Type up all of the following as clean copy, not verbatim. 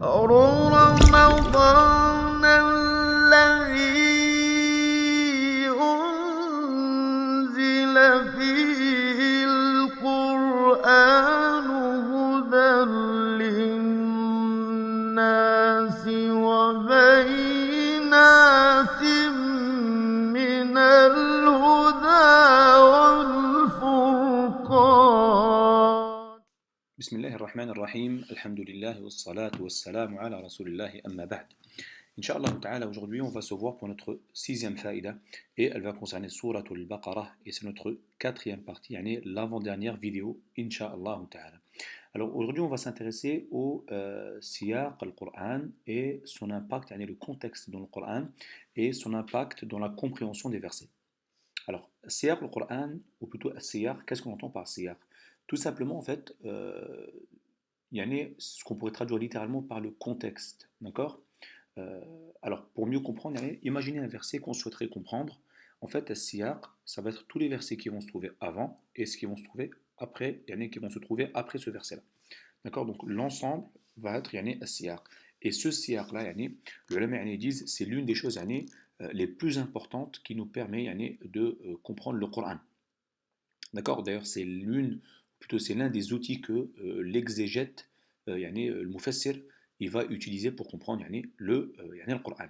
رمضان الذي أنزل فيه القرآن هدى للناس وبينات من الهدى والفرقان. بسم الله الرحمن الرحيم, alhamdulillah wa salatu wa salam ala rasulillah amma ba'd. Inch'Allah ta'ala, aujourd'hui on va se voir pour notre sixième faïda et elle va concerner Surat al-Baqarah et c'est notre quatrième partie, l'avant-dernière vidéo, Inch'Allah ta'ala. Alors aujourd'hui on va s'intéresser au siyaq al-Qur'an et son impact, le contexte dans le Qur'an et son impact dans la compréhension des versets. Alors, siyaq al-Qur'an, ou plutôt siyaq, qu'est-ce qu'on entend par siyaq? Tout simplement, en fait, ce qu'on pourrait traduire littéralement par le contexte, d'accord? Alors, pour mieux comprendre, imaginez un verset qu'on souhaiterait comprendre. En fait, siyaq, ça va être tous les versets qui vont se trouver avant et ce qui vont se trouver après, qui vont se trouver après ce verset-là. D'accord? Donc, l'ensemble va être siyaq. Et ce siyaq-là, les ulama disent, c'est l'une des choses les plus importantes qui nous permet de comprendre le Coran. D'accord? D'ailleurs, c'est l'un des outils que l'exégète, le mufassir, il va utiliser pour comprendre le Coran.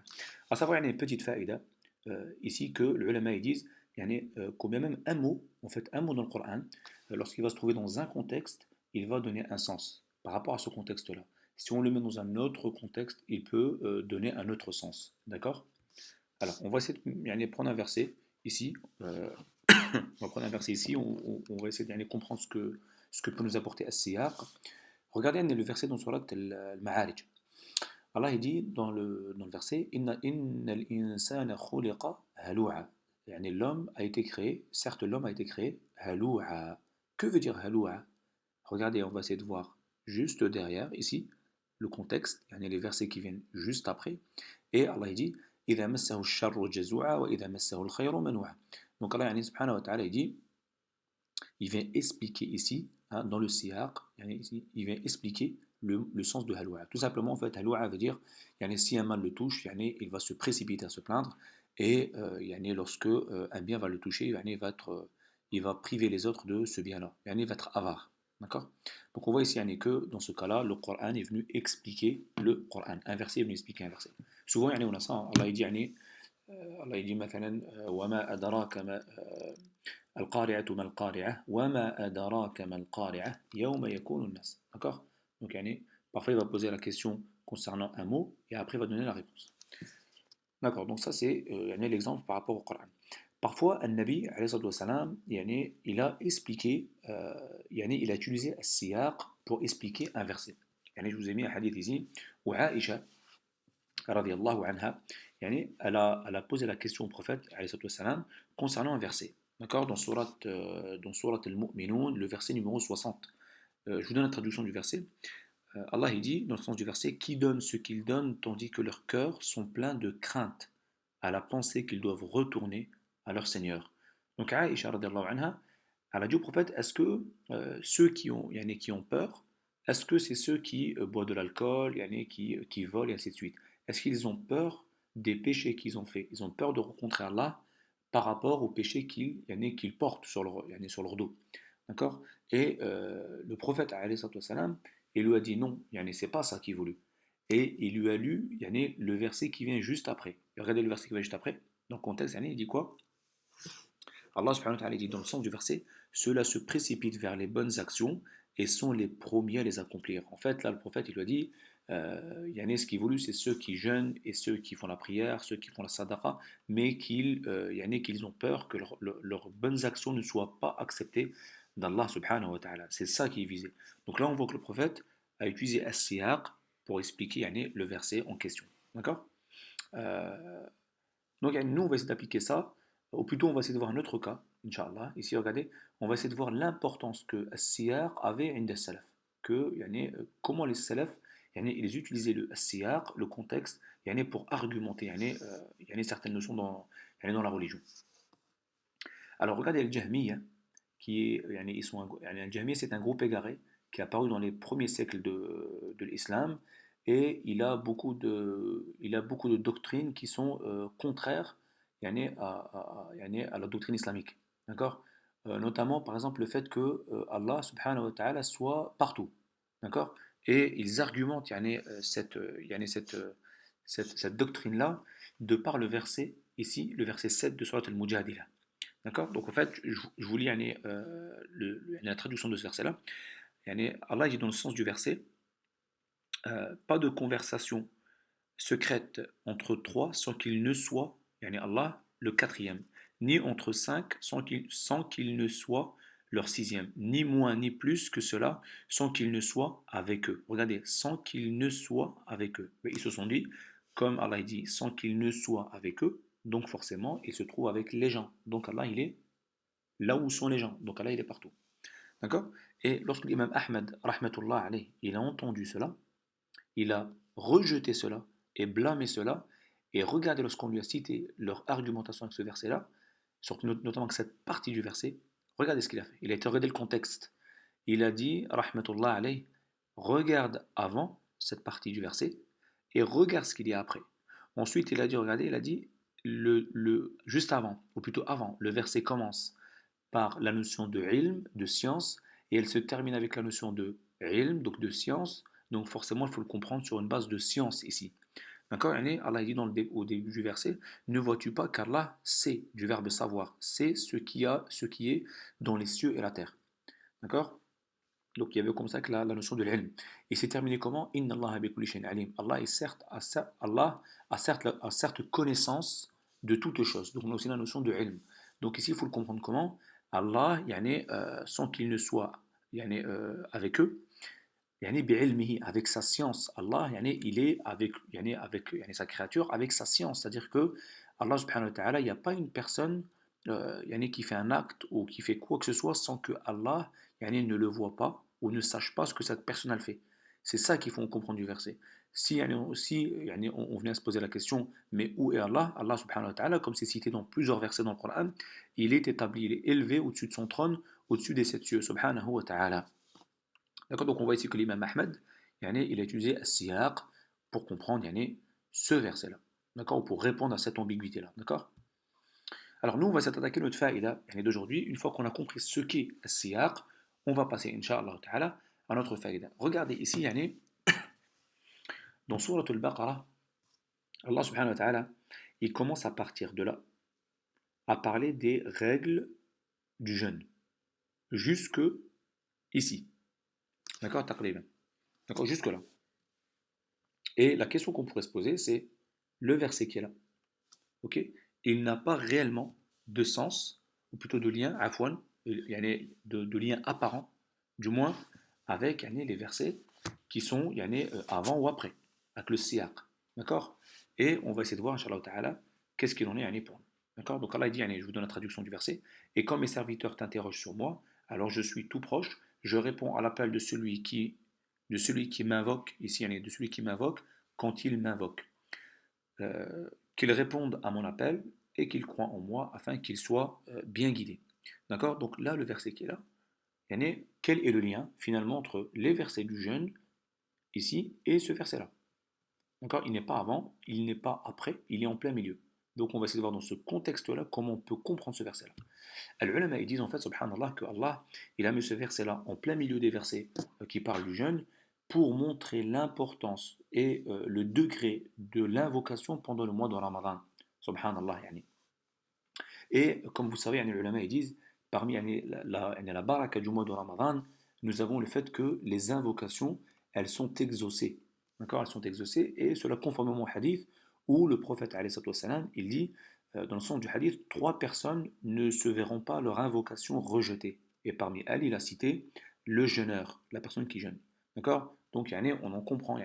À savoir, une petite faïda ici que les ulama disent, qu'au même un mot, en fait, un mot dans le Coran, lorsqu'il va se trouver dans un contexte, il va donner un sens par rapport à ce contexte-là. Si on le met dans un autre contexte, il peut donner un autre sens. D'accord? Alors, on va essayer de prendre un verset ici. On va prendre un verset ici. On va essayer de comprendre ce que peut nous apporter as-siyaq. Regardez le verset dans Surat al-Ma'arij. Allah il dit dans le verset Innal insana khuliqa halu'a. L'homme a été créé, certes l'homme a été créé halu'a. Que veut dire halu'a? Regardez, on va essayer de voir juste derrière ici le contexte, les versets qui viennent juste après. Et Allah il dit إذا مسه الشر جزوعا وإذا مسه الخير منوعا. Donc Allah subhanahu wa ta'ala il dit, il vient expliquer ici, dans le siyaq, il vient expliquer le sens de halwa. Tout simplement, en fait, halwa veut dire, si un mal le touche, il va se précipiter à se plaindre, et lorsque un bien va le toucher, il va priver les autres de ce bien-là, il va être avare. D'accord? Donc on voit ici que dans ce cas-là, le Coran est venu expliquer le Coran. Un verset est venu expliquer un verset. Souvent, on a ça, Allah dit, مثلا وما أدراك ما القارعة ما القارعة وما أدراك ما القارعة يوم يكون الناس. D'accord? Donc parfois il va poser la question concernant un mot et après il va donner la réponse. D'accord, donc ça c'est l'exemple par rapport au Coran. Parfois, un Nabi, il a expliqué, il a utilisé le siyaq pour expliquer un verset. Je vous ai mis un hadith ici où Aïcha, radiyallahu anha, elle a posé la question au prophète concernant un verset. D'accord? Dans Surat al-Mu'minun, le verset numéro 60. Je vous donne la traduction du verset. Allah il dit, dans le sens du verset, qui donne ce qu'ils donnent tandis que leurs cœurs sont pleins de crainte à la pensée qu'ils doivent retourner à leur Seigneur. Donc Aïcha radiyallahu anha, elle a dit au prophète, est-ce que ceux qui ont peur, est-ce que c'est ceux qui boivent de l'alcool, qui volent et ainsi de suite? Est-ce qu'ils ont peur des péchés qu'ils ont faits? Ils ont peur de rencontrer Allah par rapport aux péchés qu'ils portent sur leur dos. D'accord? Et le prophète il lui a dit non, c'est pas ça qu'il voulait. Et il lui a lu le verset qui vient juste après. Regardez le verset qui vient juste après. Dans le contexte, il dit quoi? Allah subhanahu wa ta'ala dit dans le sens du verset, ceux-là se précipitent vers les bonnes actions et sont les premiers à les accomplir. En fait, là, le prophète, il lui a dit, ce qu'il voulu, c'est ceux qui jeûnent et ceux qui font la prière, ceux qui font la sadaqa, mais qu'ils ont peur que leurs bonnes actions ne soient pas acceptées d'Allah subhanahu wa ta'ala. C'est ça qui est visé. Donc là, on voit que le prophète a utilisé as-siyaq pour expliquer le verset en question. D'accord? Donc nous, on va essayer d'appliquer ça, ou plutôt on va essayer de voir un autre cas, Inch'Allah. Ici, regardez, on va essayer de voir l'importance que as-siyaq avait عند salaf, que comment les salaf ils utilisaient le as-siyaq, le contexte, pour argumenter certaines notions dans la religion. Alors regardez le Jahmiya, qui est, le Jahmiya, c'est un groupe égaré qui est apparu dans les premiers siècles de l'islam, et il a beaucoup de doctrines qui sont contraires à la doctrine islamique. D'accord? Notamment, par exemple, le fait que Allah subhanahu wa ta'ala soit partout. D'accord? Et ils argumentent cette doctrine-là de par le verset, ici, le verset 7 de Surat al-Mujadila. D'accord? Donc en fait, je vous lis la traduction de ce verset-là. Allah dit dans le sens du verset, pas de conversation secrète entre trois sans qu'il ne soit, Allah, le quatrième, ni entre cinq sans qu'il ne soit leur sixième, ni moins ni plus que cela sans qu'il ne soit avec eux. Regardez, sans qu'il ne soit avec eux. Mais ils se sont dit, comme Allah dit, sans qu'il ne soit avec eux, donc forcément, il se trouve avec les gens. Donc Allah, il est là où sont les gens. Donc Allah, il est partout. D'accord? Et lorsque l'imam Ahmed, rahmatullah alayh, il a entendu cela, il a rejeté cela et blâmé cela. Et regardez lorsqu'on lui a cité leur argumentation avec ce verset-là, surtout notamment avec cette partie du verset, regardez ce qu'il a fait. Il a été regardé le contexte. Il a dit, rahmatullah alayh, regarde avant cette partie du verset et regarde ce qu'il y a après. Ensuite, il a dit, regardez, il a dit, juste avant, ou plutôt avant, le verset commence par la notion de ilm, de science, et elle se termine avec la notion de ilm, donc de science. Donc forcément, il faut le comprendre sur une base de science ici. D'accord? Allah dit au début du verset, ne vois-tu pas qu'Allah sait, du verbe savoir, sait ce qui est dans les cieux et la terre. D'accord? Donc il y avait comme ça que la notion de l'ilm. Et c'est terminé comment? Inna Allah bi kulli shay'in alim. Allah a certes connaissance de toutes choses. Donc on a aussi la notion de ilm. Donc ici il faut le comprendre comment? Allah, sans qu'il ne soit avec eux, bi'ilmihi, avec sa science. Allah, il est avec sa créature, avec sa science. C'est-à-dire que Allah subhanahu wa ta'ala, il n'y a pas une personne qui fait un acte ou qui fait quoi que ce soit sans que Allah ne le voit pas ou ne sache pas ce que cette personne a fait. C'est ça qu'il faut comprendre du verset. Si on venait à se poser la question, mais où est Allah? Allah subhanahu wa ta'ala, comme c'est cité dans plusieurs versets dans le Coran, il est établi, il est élevé au-dessus de son trône, au-dessus des sept cieux, subhanahu wa ta'ala. D'accord, donc on voit ici que l'imam Ahmed, il a utilisé as-siyaq pour comprendre ce verset-là. D'accord, ou pour répondre à cette ambiguïté-là. D'accord. Alors nous, on va s'attaquer à notre faïda d'aujourd'hui. Une fois qu'on a compris ce qu'est as-siyaq, on va passer, Inch'Allah ta'ala, à notre faïda. Regardez ici, dans Surat al-Baqarah, Allah subhanahu wa ta'ala, il commence à partir de là, à parler des règles du jeûne. Jusque ici. D'accord, taqriban. D'accord, jusque là. Et la question qu'on pourrait se poser, c'est le verset qui est là. Ok, il n'a pas réellement de sens, ou plutôt de lien, afwan, de lien apparent, du moins avec les versets qui sont avant ou après, avec le siyaq. D'accord. Et on va essayer de voir, Inch'Allah ta'ala, qu'est-ce qu'il en est pour nous. D'accord. Donc Allah dit, je vous donne la traduction du verset. Et quand mes serviteurs t'interrogent sur moi, alors je suis tout proche, je réponds à l'appel de celui qui m'invoque, ici, de celui qui m'invoque, quand il m'invoque. Qu'il réponde à mon appel et qu'il croit en moi afin qu'il soit bien guidé. D'accord. Donc là, le verset qui est là, quel est le lien finalement entre les versets du jeûne ici et ce verset-là? D'accord. Il n'est pas avant, il n'est pas après, il est en plein milieu. Donc on va essayer de voir dans ce contexte-là comment on peut comprendre ce verset-là. Al-ulama, ils disent en fait, subhanallah, que Allah, il a mis ce verset-là en plein milieu des versets qui parlent du jeûne pour montrer l'importance et le degré de l'invocation pendant le mois de Ramadan. Subhanallah, Et comme vous savez, les ulama, ils disent, parmi la baraka du mois de Ramadan, nous avons le fait que les invocations, elles sont exaucées. D'accord. Elles sont exaucées, et cela conformément au hadith où le prophète, alayhi salam, il dit, dans le sens du hadith, 3 personnes ne se verront pas leur invocation rejetée. Et parmi elles, il a cité le jeûneur, la personne qui jeûne. D'accord. Donc, on en comprend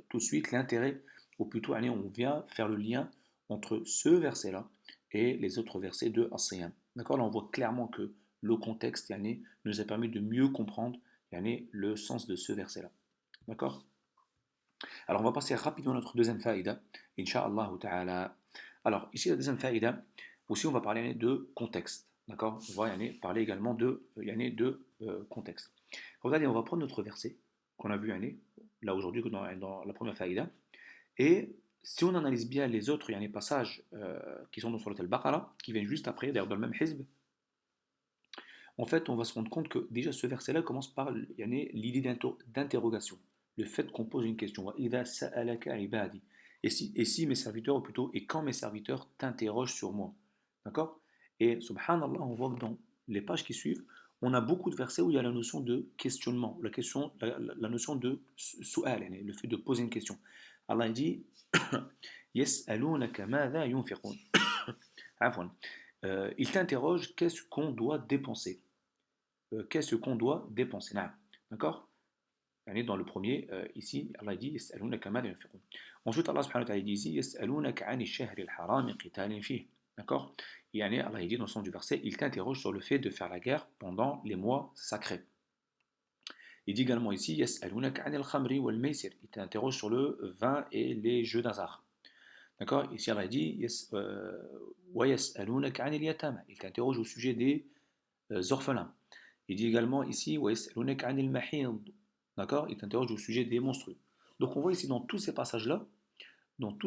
tout de suite l'intérêt, ou plutôt, on vient faire le lien entre ce verset-là et les autres versets de As-Siyam. D'accord. Là, on voit clairement que le contexte nous a permis de mieux comprendre le sens de ce verset-là. D'accord. Alors, on va passer rapidement à notre deuxième faïda, Inch'Allah ta'ala. Alors, ici, la deuxième faïda, aussi, on va parler de contexte. D'accord. On va parler également de contexte. Regardez, on va prendre notre verset qu'on a vu, là aujourd'hui que dans la première faïda. Et si on analyse bien les autres passages qui sont dans Surat al-Baqarah, qui viennent juste après, d'ailleurs dans le même hizb, en fait, on va se rendre compte que déjà ce verset-là commence par l'idée d'interrogation, le fait qu'on pose une question. Wa idha sa'alaka ibadi. Et si mes serviteurs, ou plutôt, et quand mes serviteurs t'interrogent sur moi. D'accord? Et subhanallah, on voit que dans les pages qui suivent, on a beaucoup de versets où il y a la notion de questionnement, la notion de su'al, le fait de poser une question. Allah dit Yas'alunaka madha yunfiqun. Afwan. Il t'interroge qu'est-ce qu'on doit dépenser. Qu'est-ce qu'on doit dépenser. Naam. D'accord? Dans le premier, ici, Allah dit يسألونك ماذا ينفقون. Ensuite, Allah subhanahu wa ta'ala dit ici يسألونك عن الشهر الحرام قتال فيه. D'accord? Allah dit dans le sens du verset, il t'interroge sur le fait de faire la guerre pendant les mois sacrés. Il dit également ici يسألونك عن الخمر والميسر. Il t'interroge sur le vin et les jeux d'hasard. D'accord? Ici, Allah dit ويسألونك عن اليتامى. Il t'interroge au sujet des orphelins. Il dit également ici ويسألونك عن المحيض. D'accord? Il t'interroge au sujet des monstrues. Donc on voit ici dans tous ces passages-là, on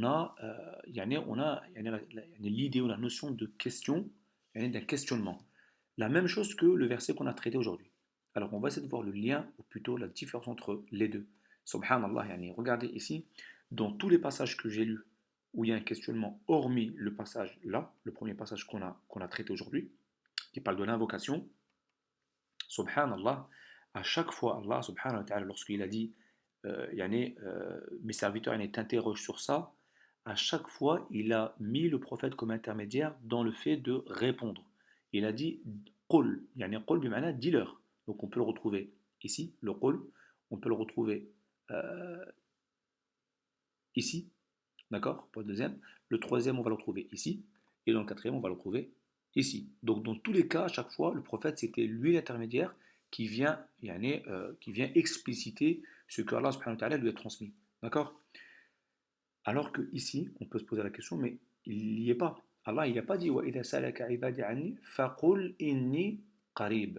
a, l'idée ou la notion de question, d'un questionnement. La même chose que le verset qu'on a traité aujourd'hui. Alors on va essayer de voir le lien, ou plutôt la différence entre les deux. Subhanallah, regardez ici, dans tous les passages que j'ai lus, où il y a un questionnement, hormis le passage là, le premier passage qu'on a traité aujourd'hui, qui parle de l'invocation, subhanallah, à chaque fois, Allah subhanahu wa ta'ala, lorsqu'il a dit mes serviteurs t'interrogent sur ça, à chaque fois, il a mis le prophète comme intermédiaire dans le fait de répondre. Il a dit qul, qul bima'na, dis-leur. Donc on peut le retrouver ici, le qul, on peut le retrouver ici, d'accord, pour le deuxième. Le troisième, on va le retrouver ici, et dans le quatrième, on va le retrouver ici. Donc dans tous les cas, à chaque fois, le prophète, c'était lui l'intermédiaire qui vient expliciter ce que Allah subhanahu wa ta'ala lui a transmis. D'accord? Alors que ici, on peut se poser la question, mais il n'y est pas. Allah, il n'a pas dit wa idha salaka ibadi anni faqul inni qarib.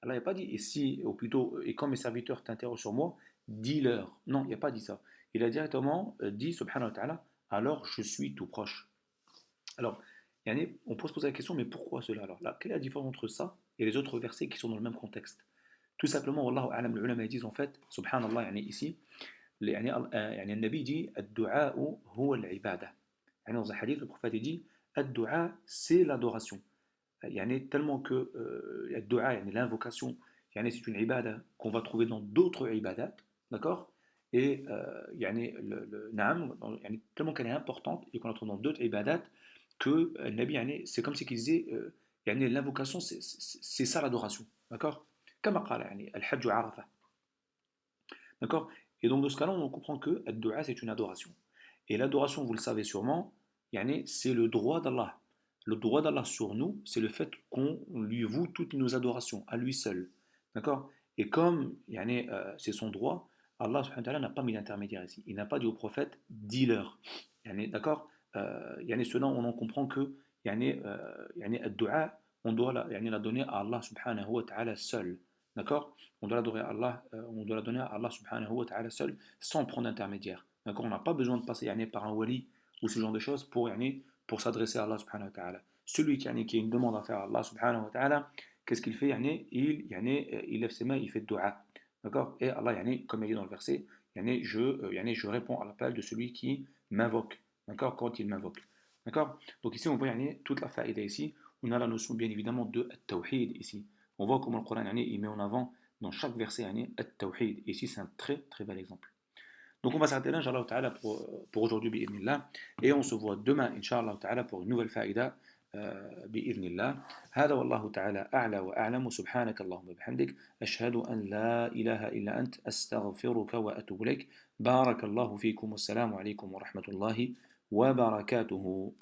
Allah n'a pas dit, ou plutôt, et quand mes serviteurs t'interrogent sur moi, dis-leur. Non, il n'a pas dit ça. Il a directement dit, subhanahu wa ta'ala, alors je suis tout proche. Alors, on peut se poser la question, mais pourquoi cela alors là, quelle est la différence entre ça et les autres versets qui sont dans le même contexte? Tout simplement, Wallahu a'lam, les ulama disent en fait, subhanallah, ici, le Nabi dit, ad-du'a huwa al-ibada. Dans un hadith, le prophète dit, ad-du'a, c'est l'adoration. Tellement que ad-du'a, l'invocation, c'est une ibada qu'on va trouver dans d'autres ibadat, d'accord? Et naam, tellement qu'elle est importante et qu'on la trouve dans d'autres ibadat, que Nabi, c'est comme si qu'il disait, l'invocation, c'est ça l'adoration, d'accord? Comme al-hajj arafa, d'accord? Et donc, dans ce cas-là, on comprend que ad-du'a, c'est une adoration. Et l'adoration, vous le savez sûrement, c'est le droit d'Allah. Le droit d'Allah sur nous, c'est le fait qu'on lui voue toutes nos adorations, à lui seul. D'accord? Et comme c'est son droit, Allah subhanahu wa ta'ala n'a pas mis d'intermédiaire ici. Il n'a pas dit au prophète, dis-leur. D'accord? Cela, on en comprend que ad-du'a, on doit la donner à Allah subhanahu wa ta'ala seul. D'accord? On doit l'adorer à Allah, on doit la donner à Allah subhanahu wa ta'ala seul, sans prendre d'intermédiaire. D'accord? On n'a pas besoin de passer par un wali ou ce genre de choses pour s'adresser à Allah subhanahu wa ta'ala. Celui qui a une demande à faire à Allah subhanahu wa ta'ala, qu'est-ce qu'il fait? Il lève ses mains, il fait dua. D'accord? Et Allah, comme il dit dans le verset, je réponds à l'appel de celui qui m'invoque. D'accord? Quand il m'invoque. D'accord? Donc ici, on voit toute la faïda ici. On a la notion, bien évidemment, de tawhid ici. On voit comment le Coran il met en avant dans chaque verset at-tawhid. Ici, c'est un très très bel exemple. Donc on va s'arrêter là, Inch'Allah ta'ala, pour aujourd'hui, bi'idhnillah. Et on se voit demain, Inch'Allah ta'ala, pour une nouvelle faïda, bi'idhnillah. هذا والله تعالى أعلى وأعلم سبحانك اللهم وبحمدك أشهد أن لا إله إلا أنت أستغفرك وأتوب إليك بارك الله فيكم والسلام عليكم ورحمة الله وبركاته